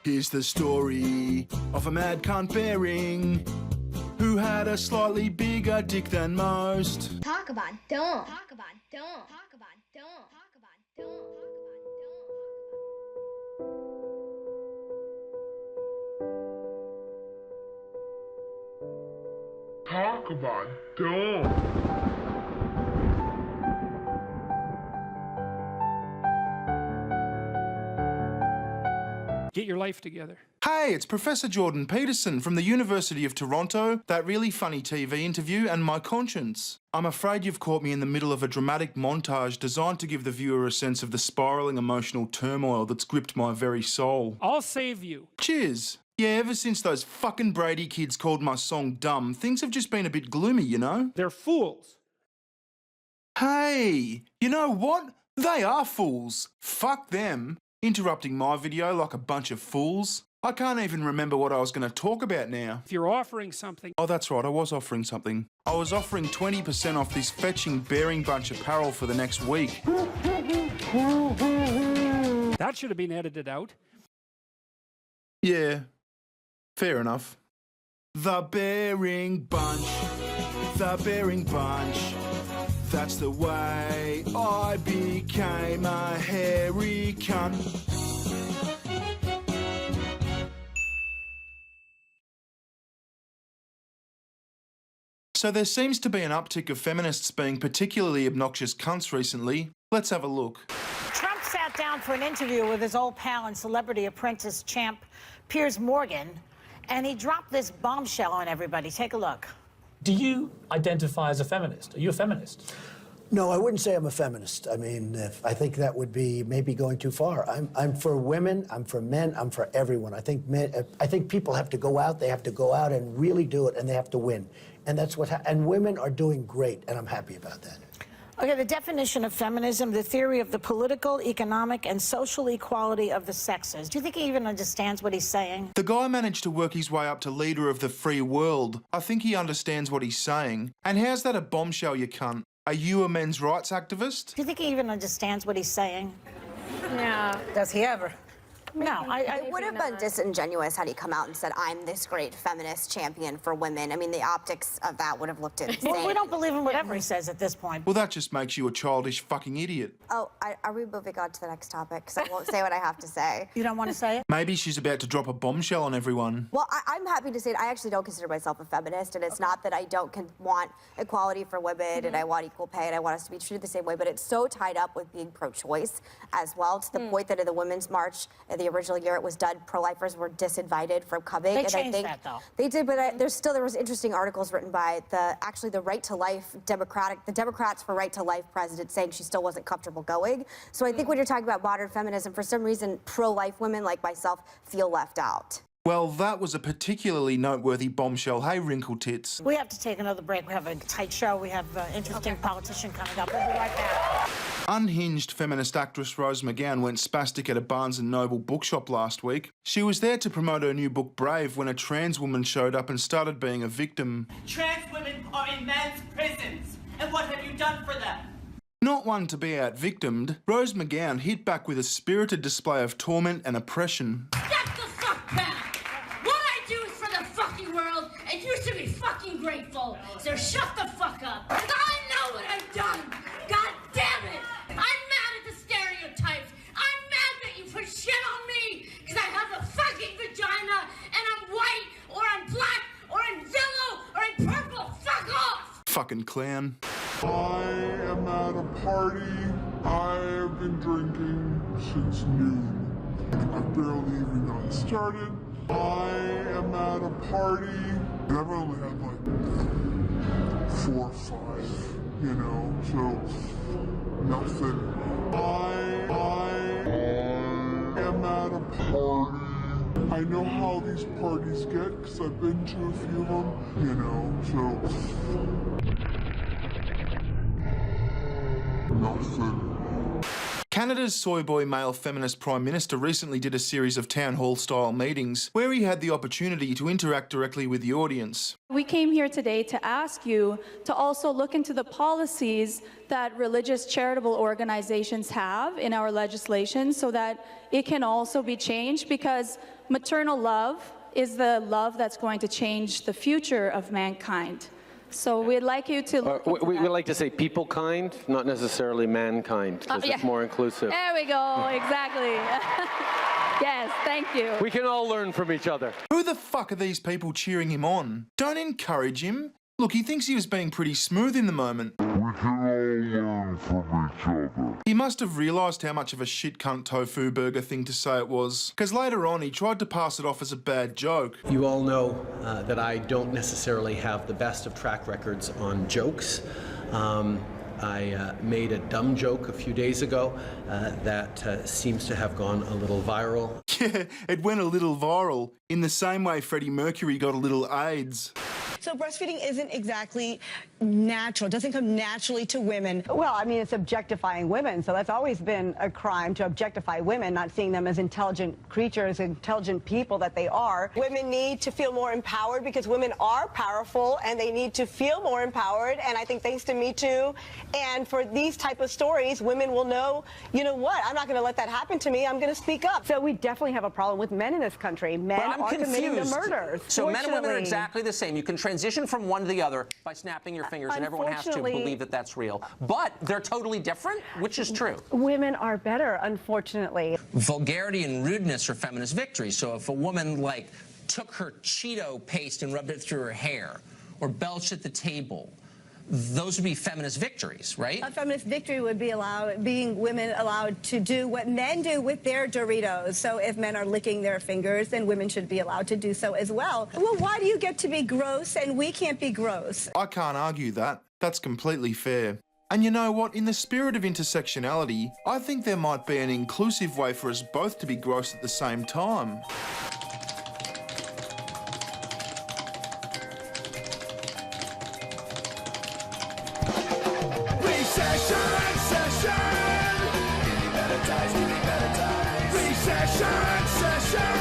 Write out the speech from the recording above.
Here's the story of a mad cunt bearing who had a slightly bigger dick than most. Talk about don't. Talk about don't. Talk about don't. Talk about don't. Talk about don't. Get your life together. Hey, it's Professor Jordan Peterson from the University of Toronto, that really funny TV interview, and my conscience. I'm afraid you've caught me in the middle of a dramatic montage designed to give the viewer a sense of the spiralling emotional turmoil that's gripped my very soul. I'll save you. Cheers. Yeah, ever since those fucking Brady kids called my song dumb, things have just been a bit gloomy, you know? They're fools. Hey, you know what? They are fools. Fuck them. Interrupting my video like a bunch of fools. I can't even remember what I was going to talk about now. If you're offering something... Oh, that's right, I was offering something. I was offering 20% off this fetching Bearing Bunch apparel for the next week. That should have been edited out. Yeah, fair enough. The Bearing Bunch, the Bearing Bunch. That's the way I became a hairy cunt. So there seems to be an uptick of feminists being particularly obnoxious cunts recently. Let's have a look. Trump sat down for an interview with his old pal and Celebrity Apprentice champ, Piers Morgan, and he dropped this bombshell on everybody. Take a look. Do you identify as a feminist? Are you a feminist? No, I wouldn't say I'm a feminist. I mean, I think that would be maybe going too far. I'm for women, I'm for men, I'm for everyone. I think people have to go out, they have to go out and really do it, and they have to win. And that's what, and women are doing great, and I'm happy about that. Okay, the definition of feminism, the theory of the political, economic, and social equality of the sexes. Do you think he even understands what he's saying? The guy managed to work his way up to leader of the free world. I think he understands what he's saying. And how's that a bombshell, you cunt? Are you a men's rights activist? Do you think he even understands what he's saying? No. Does he ever? No, It would have been disingenuous had he come out and said, I'm this great feminist champion for women. I mean, the optics of that would have looked insane. Well, we don't believe in whatever he says at this point. Well, that just makes you a childish fucking idiot. Oh, are we moving on to the next topic? Because I won't say what I have to say. You don't want to say it? Maybe she's about to drop a bombshell on everyone. Well, I'm happy to say it. I actually don't consider myself a feminist, and it's not that I don't want equality for women and I want equal pay and I want us to be treated the same way, but it's so tied up with being pro-choice as well, to the point that in the Women's March in the original year it was done, pro-lifers were disinvited from coming. They changed that, though. They did, but there was interesting articles written by the Right to Life the Democrats for Right to Life president saying she still wasn't comfortable going. So I think when you're talking about modern feminism, for some reason, pro-life women like myself feel left out. Well, that was a particularly noteworthy bombshell. Hey, wrinkle tits. We have to take another break. We have a tight show. We have an interesting politician coming up. We'll be right back. Unhinged feminist actress Rose McGowan went spastic at a Barnes & Noble bookshop last week. She was there to promote her new book, Brave, when a trans woman showed up and started being a victim. Trans women are in men's prisons, and what have you done for them? Not one to be out-victimed, Rose McGowan hit back with a spirited display of torment and oppression. Shut the fuck back! What I do is for the fucking world, and you should be fucking grateful. So shut the fuck up. 'Cause I know what I've done. God damn it! I'm mad at the stereotypes. I'm mad that you put shit on me because I have a fucking vagina and I'm white or I'm black or I'm yellow or I'm purple. Fuck off! Fucking clown. I am at a party. I have been drinking since noon. I've barely even gotten started. I am at a party. I've only had like 4 or 5, you know, so nothing. I am at a party. I know how these parties get because I've been to a few of them, you know, so nothing. Canada's soy boy male feminist Prime Minister recently did a series of town hall style meetings where he had the opportunity to interact directly with the audience. We came here today to ask you to also look into the policies that religious charitable organizations have in our legislation so that it can also be changed, because maternal love is the love that's going to change the future of mankind. So we'd like you to look into we that. like to say people kind, not necessarily mankind, because it's more inclusive. There we go, exactly. Yes, thank you. We can all learn from each other. Who the fuck are these people cheering him on? Don't encourage him. Look, he thinks he was being pretty smooth in the moment. We can all learn from each other. He must have realised how much of a shit cunt tofu burger thing to say it was, because later on he tried to pass it off as a bad joke. You all know that I don't necessarily have the best of track records on jokes. I made a dumb joke a few days ago that seems to have gone a little viral. Yeah, it went a little viral, in the same way Freddie Mercury got a little AIDS. So breastfeeding isn't exactly natural. It doesn't come naturally to women. Well, I mean, it's objectifying women, so that's always been a crime, to objectify women, not seeing them as intelligent creatures, intelligent people that they are. Women need to feel more empowered because women are powerful and they need to feel more empowered, and I think thanks to Me Too and for these type of stories, women will know, you know what, I'm not going to let that happen to me, I'm going to speak up. So we definitely have a problem with men in this country. Men are committing the murders. So men and women are exactly the same. You can transition from one to the other by snapping your fingers, and everyone has to believe that that's real. But they're totally different, which is true. Women are better, unfortunately. Vulgarity and rudeness are feminist victories. So if a woman, like, took her Cheeto paste and rubbed it through her hair, or belched at the table, those would be feminist victories, right? A feminist victory would be being women allowed to do what men do with their Doritos. So if men are licking their fingers, then women should be allowed to do so as well. Well, why do you get to be gross and we can't be gross? I can't argue that. That's completely fair. And you know what? In the spirit of intersectionality, I think there might be an inclusive way for us both to be gross at the same time. Recession!